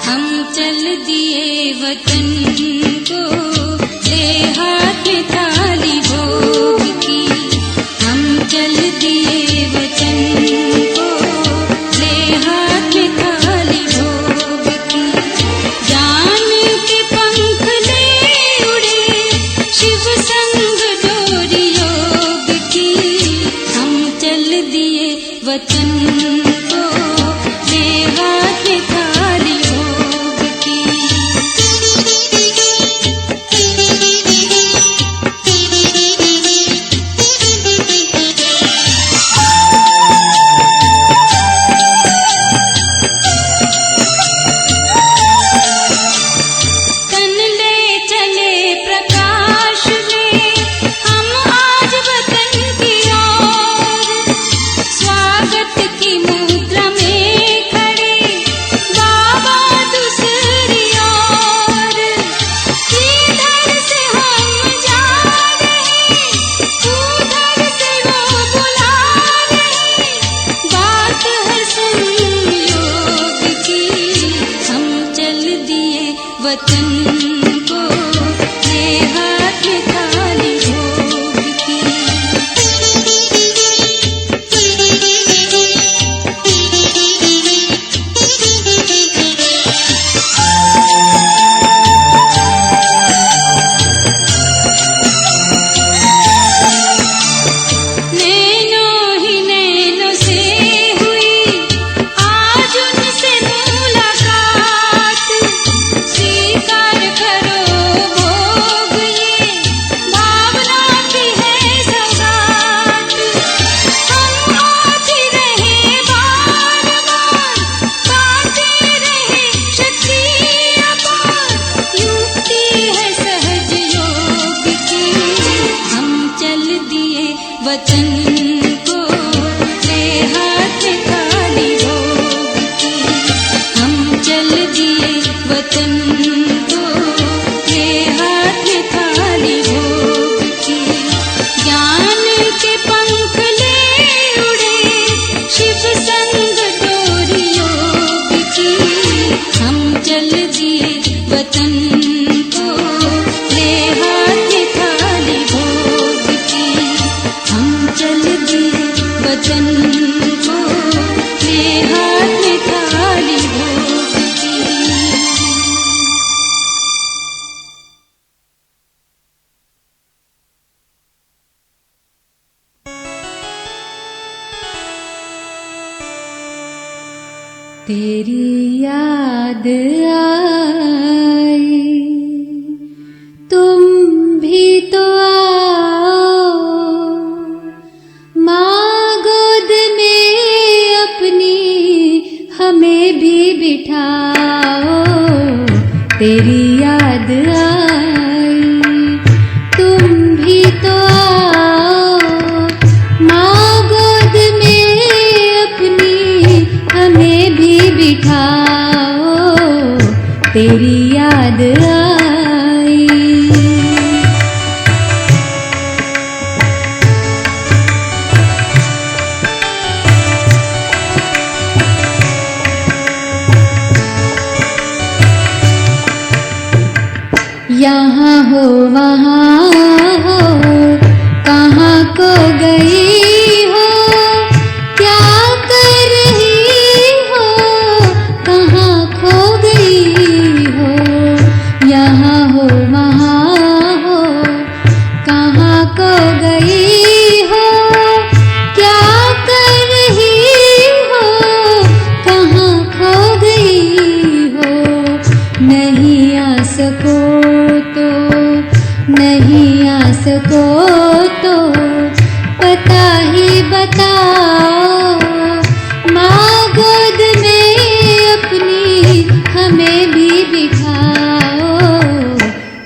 हम चल दिए वतन को, ले हाथ में थाली भोग की। हम चल दिए वतन को, ले हाथ में थाली भोग की। ज्ञान के पंख ले उड़े, शिव संग डोरी योग की। हम चल दिए वतन को, ले हाथ में थाली भोग की। तन ले चले प्रकाश में, हम आज वतन की ओर। स्वागत की मुद्रा में खड़े, बाबा दूसरी ओर। इधर से हम जा रहे, उधर से वो बुला रहे। बात है सुन योग की। हम चल दिए वतन को, ले हाथ में थाली भोग की। नैनों ही नैनों से हुई आज उनसे मुलाकात। स्वीकार करो भोग ये, भावना की है सौगात। हम आते रहे बार बार, पाते रहे शक्ति अपार। युक्ति है सहज योग की। हम चल दिए वतन को, ले हाथ में थाली भोग की। हम चल दिए वतन को, ले हाथ में थाली भोग की। ज्ञान के पंख ले उड़े, शिव संग डोरी योग की। हम चल दिए वतन को, ले हाथ में थाली भोग की। हम चल दिए वतन को, ले हाथ में थाली भोग की। तेरी याद आई, तुम भी तो आओ। माँ गोद में अपनी हमें भी बिठाओ। तेरी याद आई, तुम भी तो आओ। माँ गोद में अपनी हमें भी बिठाओ। तेरी याद आई। यहाँ हो वहाँ हो, कहाँ को गई हो। क्या कर रही हो, कहाँ खो गई हो। यहाँ हो वहाँ हो, कहाँ को गई हो। क्या कर रही हो, कहाँ खो गई हो। नहीं आ सको तो, नहीं आ सको तो पता ही बताओ। माँ गोद में अपनी हमें भी बिठाओ।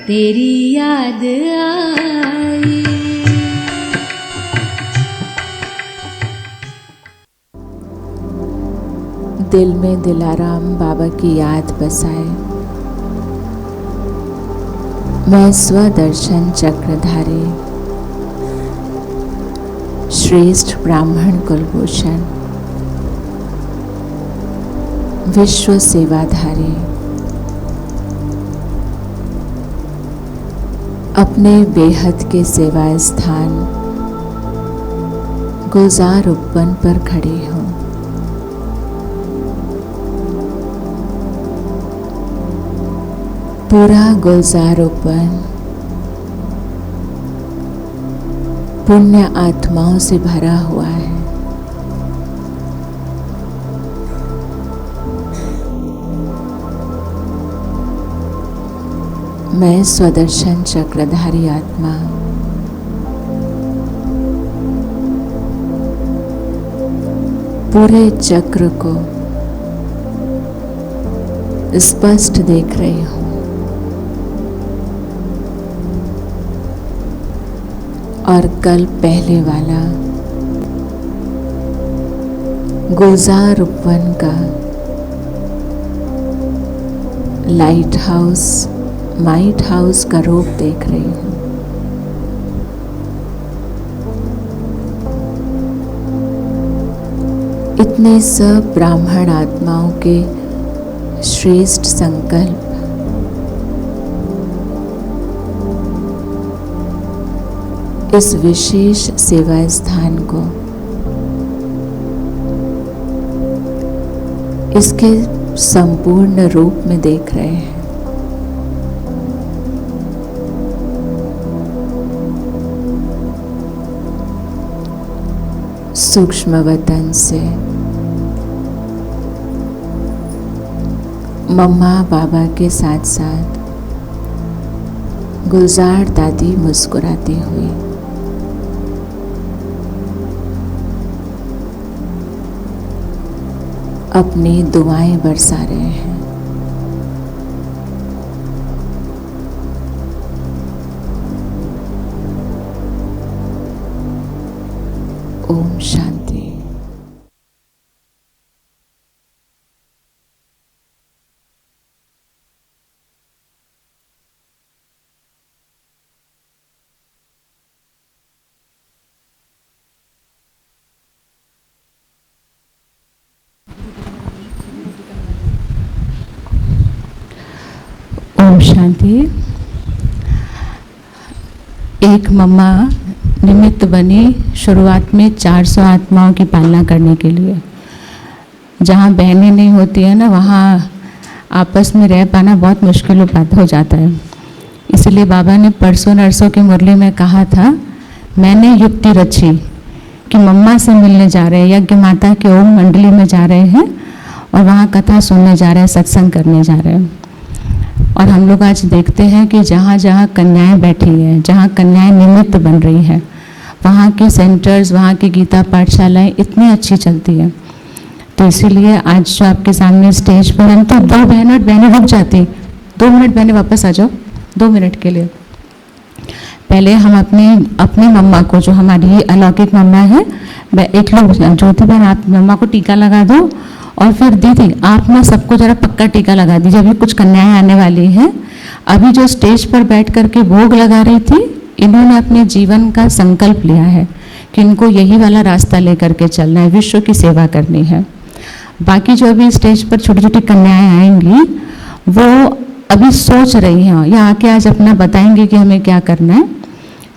तेरी याद आई। दिल में दिलाराम बाबा की याद बसाए। मैं स्वदर्शन चक्रधारी श्रेष्ठ ब्राह्मण कुलभूषण विश्व सेवाधारी अपने बेहद के सेवा स्थान गुलजार उपवन पर खड़ी हूँ। पूरा गुलजार उपवन पुण्य आत्माओं से भरा हुआ है। मैं स्वदर्शन चक्रधारी आत्मा पूरे चक्र को स्पष्ट देख रही हूँ और कल पहले वाला गुलजार उपवन का लाइट हाउस माइट हाउस का रूप देख रही हूँ। इतने सब ब्राह्मण आत्माओं के श्रेष्ठ संकल्प इस विशेष सेवा स्थान को इसके संपूर्ण रूप में देख रहे हैं। सूक्ष्म वतन से मम्मा बाबा के साथ साथ गुलजार दादी मुस्कुराती हुई अपनी दुआएं बरसा रहे हैं। ओम शांति। ओम शांति। एक मम्मा निमित्त बनी शुरुआत में 400 आत्माओं की पालना करने के लिए। जहाँ बहनें नहीं होती है ना, वहाँ आपस में रह पाना बहुत मुश्किल हो जाता है। इसलिए बाबा ने परसों नरसों की मुरली में कहा था, मैंने युक्ति रची कि मम्मा से मिलने जा रहे हैं, यज्ञ माता के ओम मंडली में जा रहे हैं और वहाँ कथा सुनने जा रहे हैं, सत्संग करने जा रहे हैं। और हम लोग आज देखते हैं कि जहाँ जहाँ कन्याएं बैठी हैं, जहाँ कन्याएं निमित्त बन रही हैं, वहाँ के सेंटर्स, वहाँ की गीता पाठशालाएं इतनी अच्छी चलती हैं। तो इसीलिए आज जो आपके सामने स्टेज पर हम तो 2 बहनें रुक जाती, 2 मिनट बहनें वापस आ जाओ 2 मिनट के लिए। पहले हम अपनी मम्मा को, जो हमारी अलौकिक मम्मा है, एक लोग ज्योति बहन आप मम्मा को टीका लगा दो और फिर दीदी आप ना सबको जरा पक्का टीका लगा दीजिए। अभी कुछ कन्याएं आने वाली हैं। अभी जो स्टेज पर बैठ करके भोग लगा रही थी, इन्होंने अपने जीवन का संकल्प लिया है कि इनको यही वाला रास्ता लेकर के चलना है, विश्व की सेवा करनी है। बाकी जो अभी स्टेज पर छोटी छोटी कन्याएं आएंगी, वो अभी सोच रही हैं या आके आज अपना बताएंगे कि हमें क्या करना है।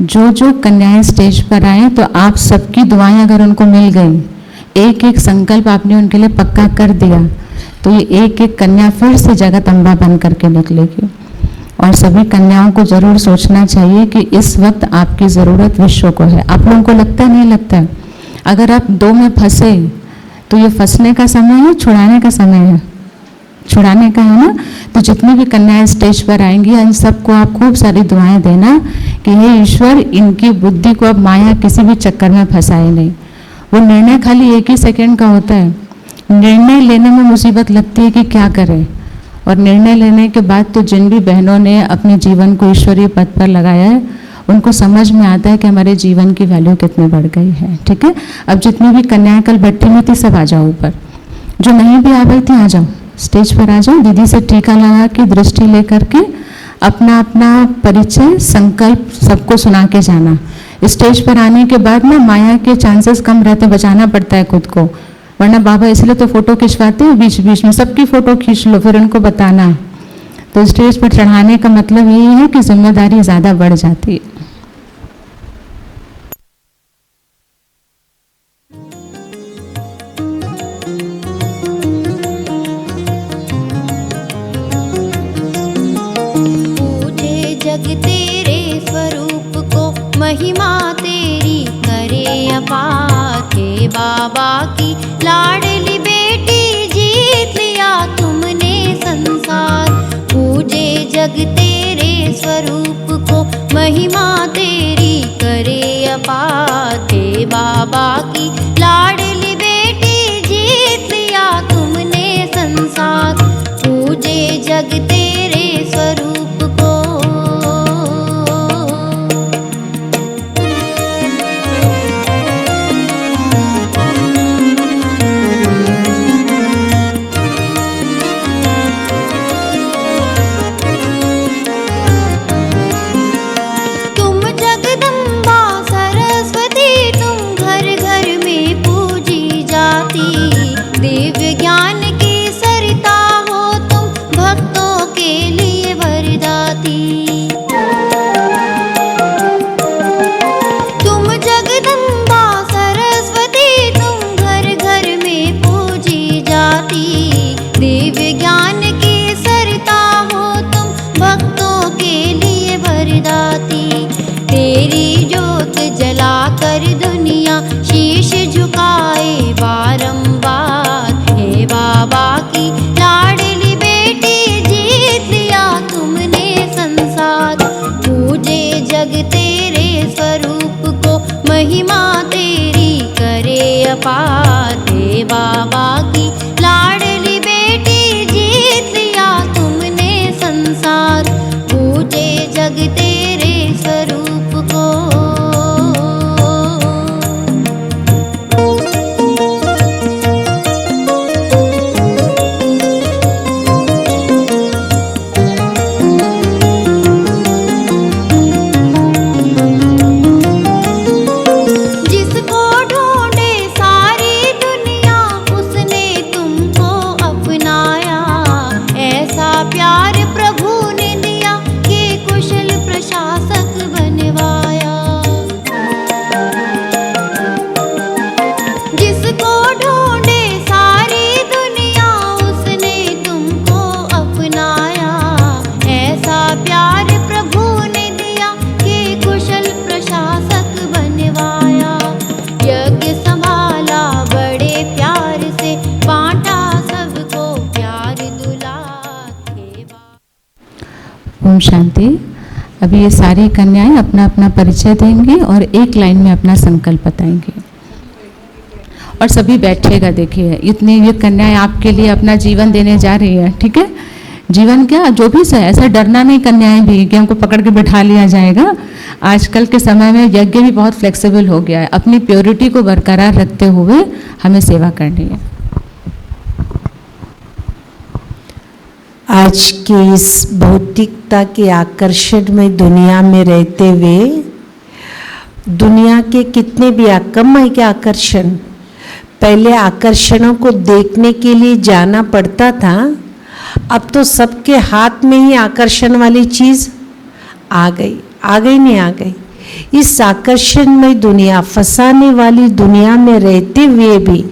जो कन्याएं स्टेज पर आए, तो आप सबकी दुआएं अगर उनको मिल गई, एक एक संकल्प आपने उनके लिए पक्का कर दिया, तो ये एक एक कन्या फिर से जगदम्बा बन करके निकलेगी। और सभी कन्याओं को जरूर सोचना चाहिए कि इस वक्त आपकी ज़रूरत विश्व को है। आप लोगों को लगता है, नहीं लगता है? अगर आप 2 में फंसे तो ये फंसने का समय है, छुड़ाने का समय है? छुड़ाने का है ना। तो जितनी भी कन्याएं स्टेज पर आएंगी, इन सबको आप खूब सारी दुआएं देना कि हे ईश्वर, इनकी बुद्धि को अब माया किसी भी चक्कर में फंसाए नहीं। वो निर्णय खाली 1 ही सेकंड का होता है। निर्णय लेने में मुसीबत लगती है कि क्या करें, और निर्णय लेने के बाद तो जिन भी बहनों ने अपने जीवन को ईश्वरीय पथ पर लगाया है, उनको समझ में आता है कि हमारे जीवन की वैल्यू कितनी बढ़ गई है। ठीक है, अब जितनी भी कन्याएं कल बैठी हुई थी, सब आ जाओ ऊपर। जो नहीं भी आ रही थी, आ जाओ, स्टेज पर आ जाओ। दीदी से टीका लगा के, दृष्टि लेकर के अपना अपना परिचय, संकल्प सबको सुना के जाना। स्टेज पर आने के बाद ना माया के चांसेस कम रहते, बचाना पड़ता है खुद को, वरना बाबा इसलिए तो फोटो खिंचवाते हैं, बीच बीच में सबकी फोटो खींच लो, फिर उनको बताना। तो स्टेज पर चढ़ाने का मतलब यही है कि जिम्मेदारी ज़्यादा बढ़ जाती है। पूजे जग तेरे स्वरूप को, महिमा तेरी करे अपार। हे बाबा की लाडली बेटी, जीत लिया तुमने संसार। पूजे जग तेरे स्वरूप को, महिमा तेरी करे अपार। हे बाबा की लाडली बेटी, जीत लिया तुमने संसार। पूजे जग तेरे स्वरूप को। तुम जगदम्बा सरस्वती, तुम घर घर में पूजी जाती। दिव्य ज्ञान की सरिता हो तुम, भक्तों के लिए वरदाती। तुम जगदम्बा सरस्वती, तुम घर घर में पूजी जाती। दिव्य ज्ञान की सरिता हो तुम, भक्तों के लिए वरदाती। तेरी ज्योत जलाकर दुनिया शीश झुकाए बारंबार। हे बाबा की लाडली बेटी, जीत लिया तुमने संसार। पूजे जग तेरे स्वरूप को, महिमा तेरी करे अपार। हे बाबा की लाडली बेटी, जीत लिया तुमने संसार। पूजे जग तेरे स्वरूप को। जिसको ढूंढे सारी दुनिया, उसने तुमको अपनाया। ऐसा प्यार प्रभु ने दिया कि कुशल प्रशासक बनवाया। जिसको ढूंढे सारी दुनिया, उसने तुमको अपनाया। ऐसा प्यार प्रभु ने दिया कि कुशल प्रशासक बनवाया। यज्ञ संभाला बड़े प्यार से, बांटा सबको प्यार दुलार। हे बा- ओम शांति। अभी ये सारी कन्याएं अपना अपना परिचय देंगी और एक लाइन में अपना संकल्प बताएंगी। और सभी बैठेगा। देखिए इतनी ये कन्याएं आपके लिए अपना जीवन देने जा रही है, ठीक है। जीवन क्या जो भी है, ऐसा डरना नहीं कन्याएं भी कि हमको पकड़ के बैठा लिया जाएगा। आजकल के समय में यज्ञ भी बहुत फ्लेक्सिबल हो गया है। अपनी प्योरिटी को बरकरार रखते हुए हमें सेवा करनी है। आज की इस भौतिकता के आकर्षण में दुनिया में रहते हुए, दुनिया के कितने भी कम के आकर्षण, पहले आकर्षणों को देखने के लिए जाना पड़ता था। अब तो सबके हाथ में ही आकर्षण वाली चीज आ गई नहीं आ गई। इस आकर्षण में दुनिया, फंसाने वाली दुनिया में रहते हुए भी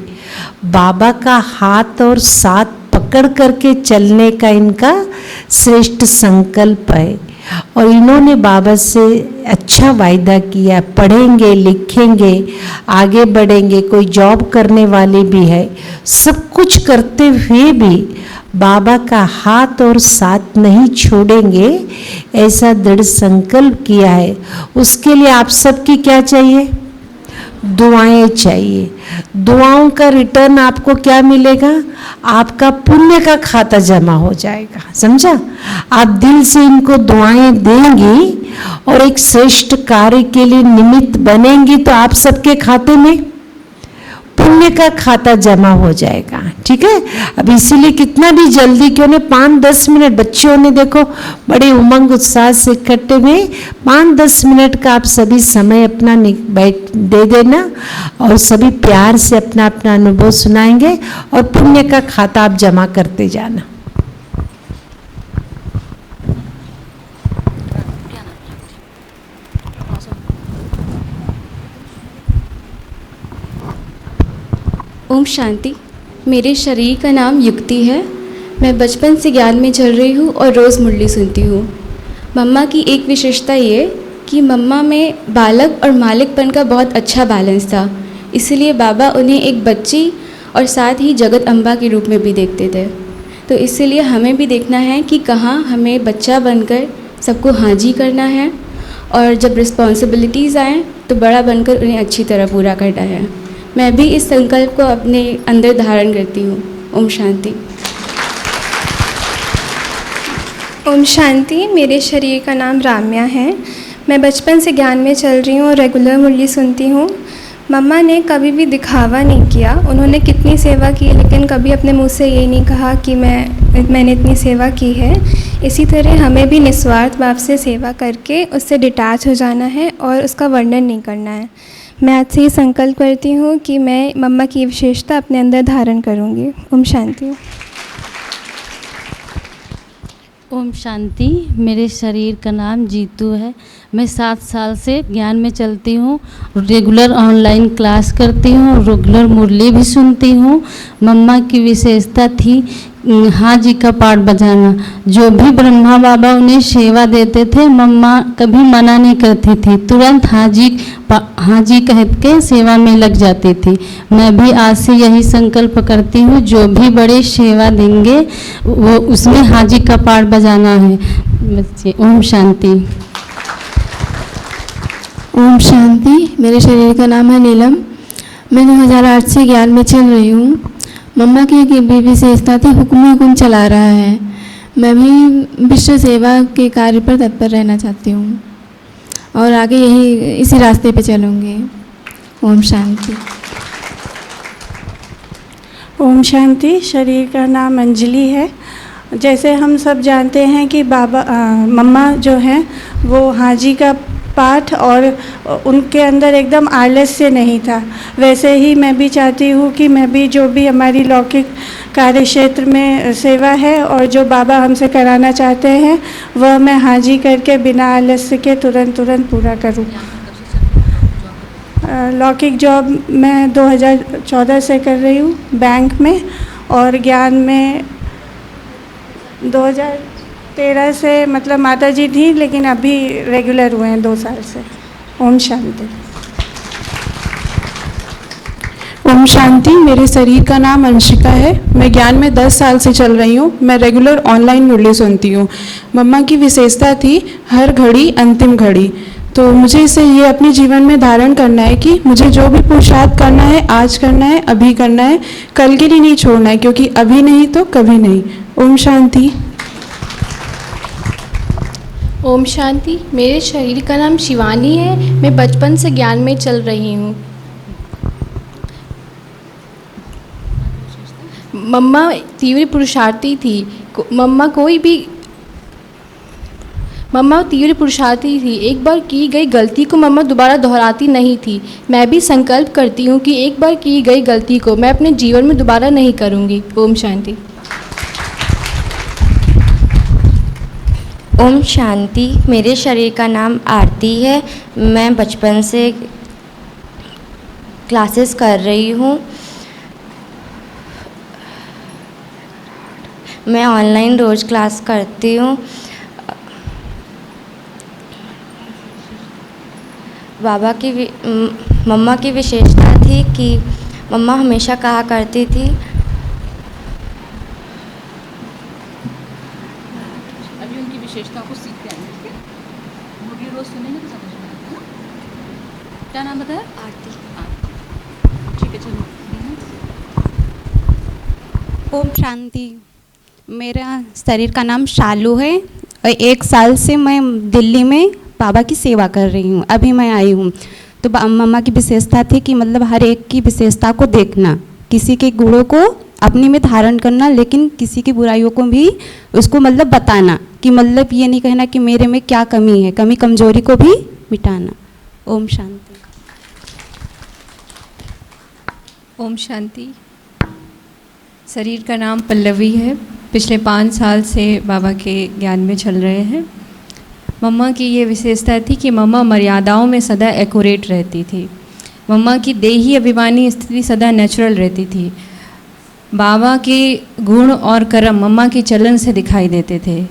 बाबा का हाथ और साथ पकड़ करके चलने का इनका श्रेष्ठ संकल्प है। और इन्होंने बाबा से अच्छा वायदा किया, पढ़ेंगे लिखेंगे आगे बढ़ेंगे। कोई जॉब करने वाले भी है, सब कुछ करते हुए भी बाबा का हाथ और साथ नहीं छोड़ेंगे, ऐसा दृढ़ संकल्प किया है। उसके लिए आप सबकी क्या चाहिए? दुआएं चाहिए। दुआओं का रिटर्न आपको क्या मिलेगा? आपका पुण्य का खाता जमा हो जाएगा। समझा? आप दिल से इनको दुआएं देंगी और एक श्रेष्ठ कार्य के लिए निमित्त बनेंगी तो आप सबके खाते में पुण्य का खाता जमा हो जाएगा। ठीक है? अब इसीलिए कितना भी जल्दी क्यों नहीं, 5-10 मिनट बच्चों ने देखो बड़े उमंग उत्साह से इकट्ठे में 5-10 मिनट का आप सभी समय अपना बैठ दे देना और सभी प्यार से अपना अपना अनुभव सुनाएंगे और पुण्य का खाता आप जमा करते जाना। ओम शांति। मेरे शरीर का नाम युक्ति है। मैं बचपन से ज्ञान में चल रही हूँ और रोज़ मुरली सुनती हूँ। मम्मा की एक विशेषता ये कि मम्मा में बालक और मालिकपन का बहुत अच्छा बैलेंस था, इसलिए बाबा उन्हें एक बच्ची और साथ ही जगत अम्बा के रूप में भी देखते थे। तो इसलिए हमें भी देखना है कि कहाँ हमें बच्चा बनकर सबको हाजी करना है और जब रिस्पॉन्सिबिलिटीज़ आएँ तो बड़ा बनकर उन्हें अच्छी तरह पूरा करना है। मैं भी इस संकल्प को अपने अंदर धारण करती हूँ। ओम शांति। ओम शांति। मेरे शरीर का नाम राम्या है। मैं बचपन से ज्ञान में चल रही हूँ और रेगुलर मुरली सुनती हूँ। मम्मा ने कभी भी दिखावा नहीं किया। उन्होंने कितनी सेवा की लेकिन कभी अपने मुंह से ये नहीं कहा कि मैंने इतनी सेवा की है। इसी तरह हमें भी निस्वार्थ भाव से सेवा करके उससे डिटैच हो जाना है और उसका वर्णन नहीं करना है। मैं आज से ये संकल्प करती हूँ कि मैं मम्मा की विशेषता अपने अंदर धारण करूँगी। ओम शांति। ओम शांति। मेरे शरीर का नाम जीतू है। मैं 7 साल से ज्ञान में चलती हूँ, रेगुलर ऑनलाइन क्लास करती हूँ, रेगुलर मुरली भी सुनती हूँ। मम्मा की विशेषता थी हाजी का पाठ बजाना। जो भी ब्रह्मा बाबा उन्हें सेवा देते थे, मम्मा कभी मना नहीं करती थी, तुरंत हाजी कह के सेवा में लग जाती थी। मैं भी आज से यही संकल्प करती हूँ, जो भी बड़े सेवा देंगे वो उसमें हाजी का पाठ बजाना है। बच्चे ओम शांति। ओम शांति। मेरे शरीर का नाम है नीलम। मैं 2008 से ज्ञान में चल रही हूँ। मम्मा की एक भी विशेषता थी हुक्म चला रहा है। मैं भी विश्व सेवा के कार्य पर तत्पर रहना चाहती हूँ और आगे इसी रास्ते पे चलूँगी। ओम शांति। ओम शांति। शरीर का नाम अंजलि है। जैसे हम सब जानते हैं कि मम्मा जो हैं वो हाजी का पाठ और उनके अंदर एकदम आलस्य नहीं था, वैसे ही मैं भी चाहती हूँ कि मैं भी जो भी हमारी लौकिक कार्य क्षेत्र में सेवा है और जो बाबा हमसे कराना चाहते हैं वह मैं हाजी करके बिना आलस्य के तुरंत पूरा करूँ। लौकिक जॉब मैं 2014 से कर रही हूँ बैंक में और ज्ञान में 2013 से मतलब माता जी थी, लेकिन अभी रेगुलर हुए हैं 2 साल से। ओम शांति। ओम शांति। मेरे शरीर का नाम अंशिका है। मैं ज्ञान में 10 साल से चल रही हूँ। मैं रेगुलर ऑनलाइन मुरली सुनती हूँ। मम्मा की विशेषता थी हर घड़ी अंतिम घड़ी। तो मुझे इसे ये अपने जीवन में धारण करना है कि मुझे जो भी पुरुषार्थ करना है आज करना है, अभी करना है, कल के लिए नहीं छोड़ना है, क्योंकि अभी नहीं तो कभी नहीं। ओम शांति। ओम शांति। मेरे शरीर का नाम शिवानी है। मैं बचपन से ज्ञान में चल रही हूँ। मम्मा तीव्र पुरुषार्थी थी। मम्मा तीव्र पुरुषार्थी थी। एक बार की गई गलती को मम्मा दोबारा दोहराती नहीं थी। मैं भी संकल्प करती हूँ कि एक बार की गई गलती को मैं अपने जीवन में दोबारा नहीं करूँगी। ओम शांति। ओम शांति। मेरे शरीर का नाम आरती है। मैं बचपन से क्लासेस कर रही हूँ। मैं ऑनलाइन रोज़ क्लास करती हूँ। मम्मा की विशेषता थी कि मम्मा हमेशा कहा करती थी अभी उनकी विशेषताओं को सीखते हैं, ठीक है? मुरली रोज सुनेंगे तो समझ में आएगा ना। क्या नाम बताया? आरती। ठीक है, चलो। ओम शांति। मेरा शरीर का नाम शालू है और 1 साल से मैं दिल्ली में बाबा की सेवा कर रही हूँ। अभी मैं आई हूँ। तो मम्मा की विशेषता थी कि मतलब हर एक की विशेषता को देखना, किसी के गुणों को अपने में धारण करना, लेकिन किसी की बुराइयों को भी उसको मतलब बताना, कि मतलब ये नहीं कहना कि मेरे में क्या कमी है, कमी कमजोरी को भी मिटाना। ओम शांति। ओम शांति। शरीर का नाम पल्लवी है। पिछले 5 साल से बाबा के ज्ञान में चल रहे हैं। मम्मा की ये विशेषता थी कि मम्मा मर्यादाओं में सदा एक्यूरेट रहती थी। मम्मा की देही अभिमानी स्थिति सदा नेचुरल रहती थी। बाबा के गुण और कर्म मम्मा के चलन से दिखाई देते थे।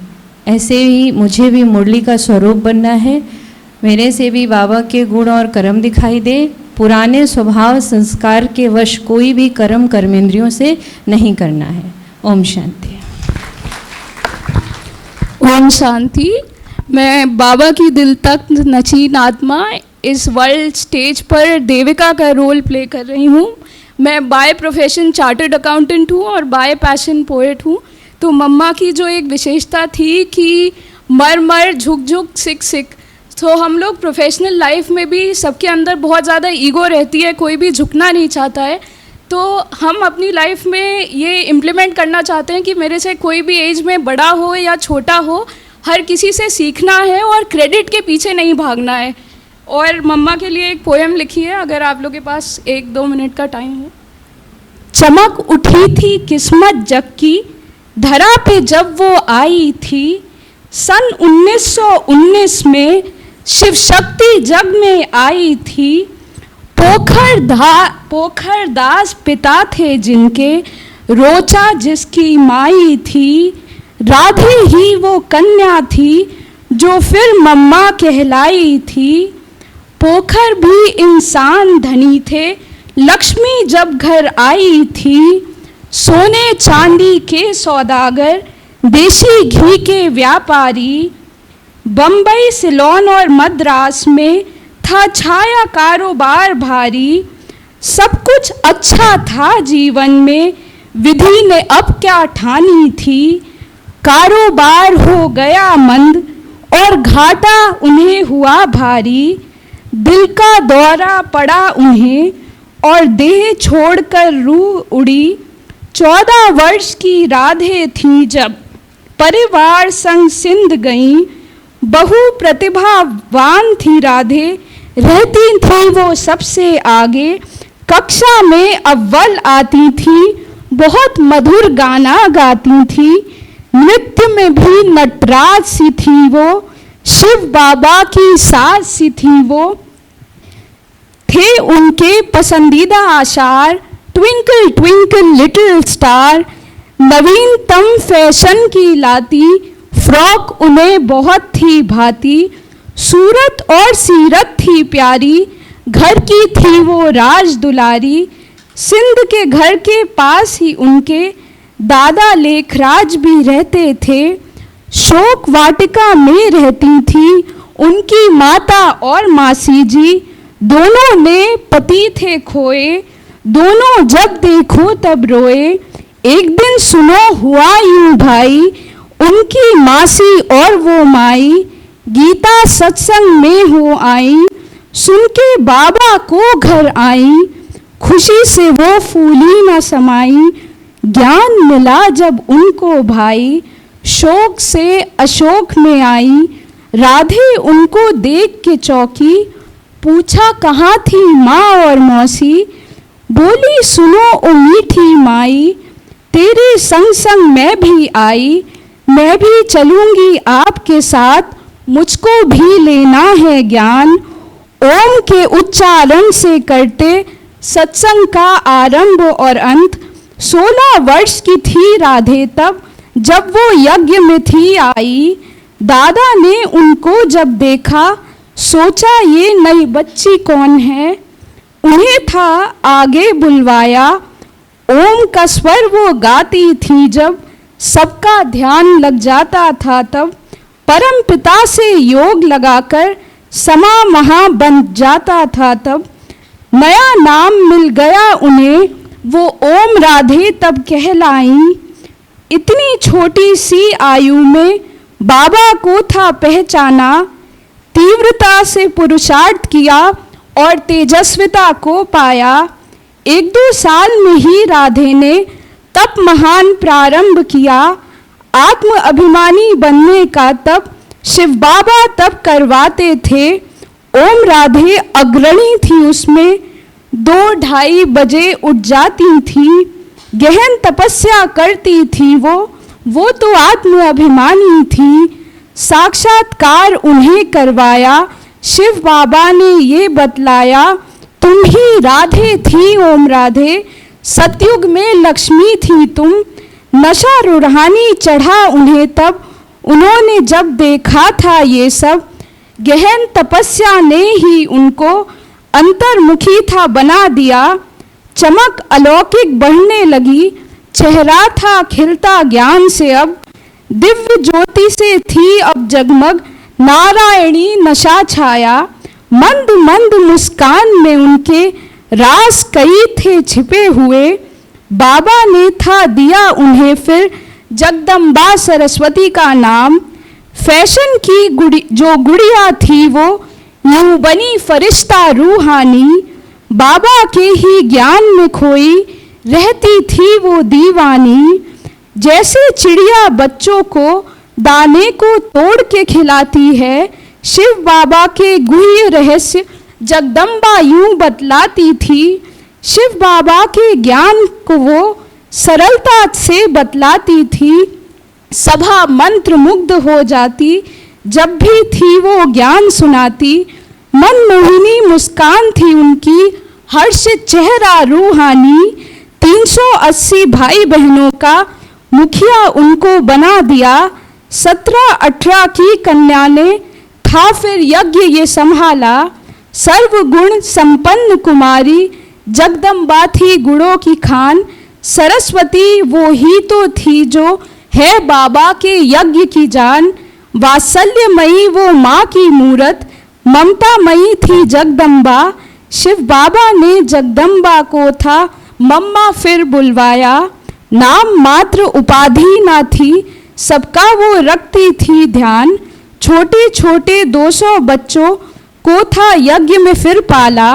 ऐसे ही मुझे भी मुरली का स्वरूप बनना है। मेरे से भी बाबा के गुण और कर्म दिखाई दे। पुराने स्वभाव संस्कार के वश कोई भी कर्म कर्मेंद्रियों से नहीं करना है। ओम शांति। ओम शांति। मैं बाबा की दिल तक नचीन आत्मा इस वर्ल्ड स्टेज पर देविका का रोल प्ले कर रही हूँ। मैं बाय प्रोफेशन चार्टर्ड अकाउंटेंट हूँ और बाय पैशन पोएट हूँ। तो मम्मा की जो एक विशेषता थी कि मर मर झुक झुक सिक सिक, तो हम लोग प्रोफेशनल लाइफ में भी सबके अंदर बहुत ज़्यादा ईगो रहती है, कोई भी झुकना नहीं चाहता है। तो हम अपनी लाइफ में ये इम्प्लीमेंट करना चाहते हैं कि मेरे से कोई भी एज में बड़ा हो या छोटा हो, हर किसी से सीखना है और क्रेडिट के पीछे नहीं भागना है। और मम्मा के लिए एक पोएम लिखी है, अगर आप लोगों के पास 1-2 मिनट का टाइम है। चमक उठी थी किस्मत जग की, धरा पे जब वो आई थी। सन 1919 में शिव शक्ति जग में आई थी। पोखर दास पिता थे जिनके, रोचा जिसकी माई थी। राधे ही वो कन्या थी जो फिर मम्मा कहलाई थी। पोखर भी इंसान धनी थे, लक्ष्मी जब घर आई थी। सोने चांदी के सौदागर, देशी घी के व्यापारी। बम्बई, सिलोन और मद्रास में था छाया कारोबार भारी। सब कुछ अच्छा था जीवन में, विधि ने अब क्या ठानी थी। कारोबार हो गया मंद और घाटा उन्हें हुआ भारी। दिल का दौरा पड़ा उन्हें और देह छोड़कर रूह उड़ी। 14 वर्ष की राधे थी जब परिवार संग सिंध गईं। बहु प्रतिभावान थी राधे, रहती थी वो सबसे आगे। कक्षा में अव्वल आती थी, बहुत मधुर गाना गाती थी। नृत्य में भी नटराज सी थी वो, शिव बाबा की सास सी थी वो। थे उनके पसंदीदा आशार, ट्विंकल ट्विंकल लिटिल स्टार। नवीनतम फैशन की लाती, फ्रॉक उन्हें बहुत थी भाती। सूरत और सीरत थी प्यारी, घर की थी वो राज दुलारी। सिंध के घर के पास ही उनके दादा लेखराज भी रहते थे। शोक वाटिका में रहती थी उनकी माता और मासी जी। दोनों ने पति थे खोए, दोनों जब देखो तब रोए। एक दिन सुनो हुआ यूं भाई, उनकी मासी और वो माई। गीता सत्संग में हो आई, सुन के बाबा को घर आई। खुशी से वो फूली न समाई, ज्ञान मिला जब उनको भाई। शोक से अशोक में आई, राधे उनको देख के चौकी। पूछा कहाँ थी माँ और मौसी, बोली सुनो ओ मीठी माई। तेरे संग संग मैं भी आई, मैं भी चलूँगी आपके साथ, मुझको भी लेना है ज्ञान। ओम के उच्चारण से करते सत्संग का आरंभ और अंत। 16 वर्ष की थी राधे तब, जब वो यज्ञ में थी आई। दादा ने उनको जब देखा, सोचा ये नई बच्ची कौन है। उन्हें था आगे बुलवाया, ओम का स्वर वो गाती थी जब। सबका ध्यान लग जाता था तब, परम पिता से योग लगाकर समा महा बन जाता था तब। नया नाम मिल गया उन्हें, वो ओम राधे तब कहलाई। इतनी छोटी सी आयु में बाबा को था पहचाना। तीव्रता से पुरुषार्थ किया और तेजस्विता को पाया। 1-2 साल में ही राधे ने तप महान प्रारंभ किया। आत्म अभिमानी बनने का तप शिव बाबा तब करवाते थे। ओम राधे अग्रणी थी उसमें, 2-2:30 बजे उठ जाती थी। गहन तपस्या करती थी वो तो आत्म अभिमानी थी। साक्षात्कार उन्हें करवाया, शिव बाबा ने ये बतलाया। तुम ही राधे थी ओम राधे, सतयुग में लक्ष्मी थी तुम। नशा रूहानी चढ़ा उन्हें तब, उन्होंने जब देखा था ये सब। गहन तपस्या ने ही उनको अंतर्मुखी था बना दिया। चमक अलौकिक बढ़ने लगी, चेहरा था खिलता ज्ञान से अब। दिव्य ज्योति से थी अब जगमग, नारायणी नशा छाया। मंद मंद मुस्कान में उनके राज कई थे छिपे हुए। बाबा ने था दिया उन्हें फिर जगदम्बा सरस्वती का नाम। फैशन की जो गुड़िया थी वो यूं बनी फरिश्ता रूहानी। बाबा के ही ज्ञान में खोई रहती थी वो दीवानी। जैसे चिड़िया बच्चों को दाने को तोड़ के खिलाती है, शिव बाबा के गुह्य रहस्य जगदम्बा यूं बतलाती थी। शिव बाबा के ज्ञान को वो सरलता से बतलाती थी। सभा मंत्र मुग्ध हो जाती जब भी थी वो ज्ञान सुनाती। मनमोहिनी मुस्कान थी उनकी, हर्षित चेहरा रूहानी। 380 भाई बहनों का मुखिया उनको बना दिया। 17-18 की कन्या ने था फिर यज्ञ ये संभाला। सर्वगुण संपन्न कुमारी जगदम्बा थी गुणों की खान। सरस्वती वो ही तो थी जो है बाबा के यज्ञ की जान। वात्सल्यमयी वो माँ की मूरत, ममतामयी थी जगदम्बा। शिव बाबा ने जगदम्बा को था मम्मा फिर बुलवाया। नाम मात्र उपाधि ना थी, सबका वो रखती थी ध्यान। छोटे छोटे 200 बच्चों को था यज्ञ में फिर पाला।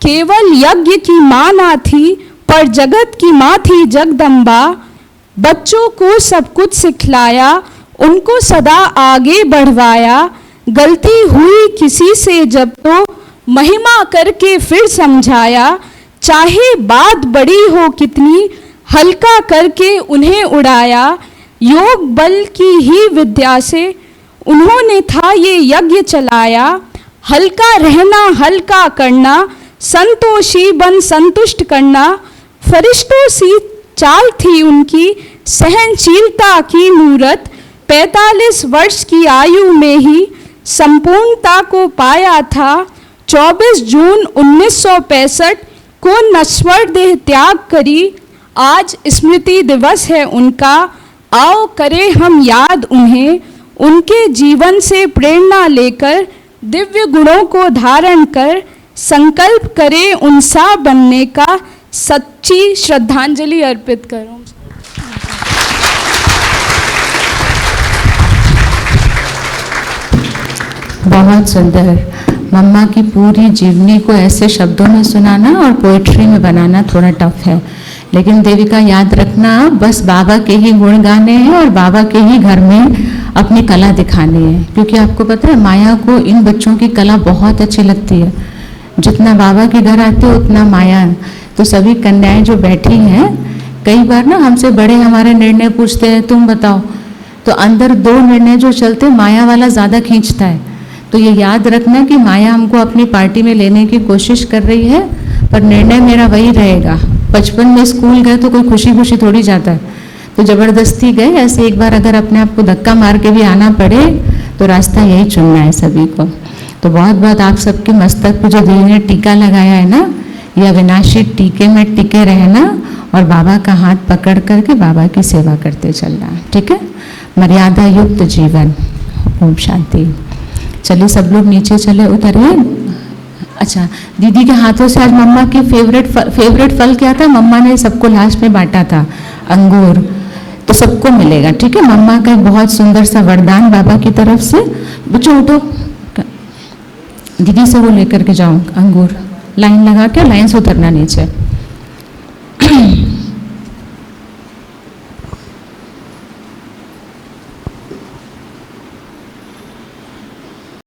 केवल यज्ञ की माँ ना थी, पर जगत की माँ थी जगदम्बा। बच्चों को सब कुछ सिखलाया, उनको सदा आगे बढ़वाया। गलती हुई किसी से जब तो महिमा करके फिर समझाया। चाहे बात बड़ी हो कितनी, हल्का करके उन्हें उड़ाया। योग बल की ही विद्या से उन्होंने था ये यज्ञ चलाया। हल्का रहना हल्का करना, संतोषी बन संतुष्ट करना। फरिश्तों सी चाल थी उनकी, सहनशीलता की मूरत। 45 वर्ष की आयु में ही संपूर्णता को पाया था। 24 जून 1965 को नश्वर देह त्याग करी। आज स्मृति दिवस है उनका, आओ करें हम याद उन्हें। उनके जीवन से प्रेरणा लेकर, दिव्य गुणों को धारण कर, संकल्प करें उनसा बनने का। सच्ची श्रद्धांजलि अर्पित करूं। बहुत सुंदर। मम्मा की पूरी जीवनी को ऐसे शब्दों में सुनाना और पोइट्री में बनाना थोड़ा टफ है, लेकिन देविका याद रखना, बस बाबा के ही गुण गाने हैं और बाबा के ही घर में अपनी कला दिखानी है। क्योंकि आपको पता है माया को इन बच्चों की कला बहुत अच्छी लगती है। जितना बाबा के घर आते हो उतना माया। तो सभी कन्याएं जो बैठी हैं, कई बार ना हमसे बड़े हमारे निर्णय पूछते हैं तुम बताओ, तो अंदर 2 निर्णय जो चलते माया वाला ज़्यादा खींचता है। तो ये याद रखना कि माया हमको अपनी पार्टी में लेने की कोशिश कर रही है, पर निर्णय मेरा वही रहेगा। बचपन में स्कूल गए तो कोई खुशी खुशी थोड़ी जाता है, तो ज़बरदस्ती गए। ऐसे एक बार अगर अपने आप को धक्का मार के भी आना पड़े तो रास्ता यही चुनना है सभी को। तो बहुत बहुत आप सबके मस्तक पे जो देवी ने टीका लगाया है ना, यह अविनाशी टीके में टिके रहना और बाबा का हाथ पकड़ करके बाबा की सेवा करते चलना। ठीक है, मर्यादा युक्त जीवन। ओम शांति। चलिए सब लोग नीचे चले, उतरिए। अच्छा, दीदी के हाथों से आज मम्मा की फेवरेट फल क्या था? मम्मा ने सबको लास्ट में बांटा था, अंगूर। तो सबको मिलेगा, ठीक है। मम्मा का एक बहुत सुंदर सा वरदान बाबा की तरफ से। बच्चों उठो, दीदी से वो लेकर के जाओ अंगूर। लाइन लगा के लाइन से उतरना नीचे।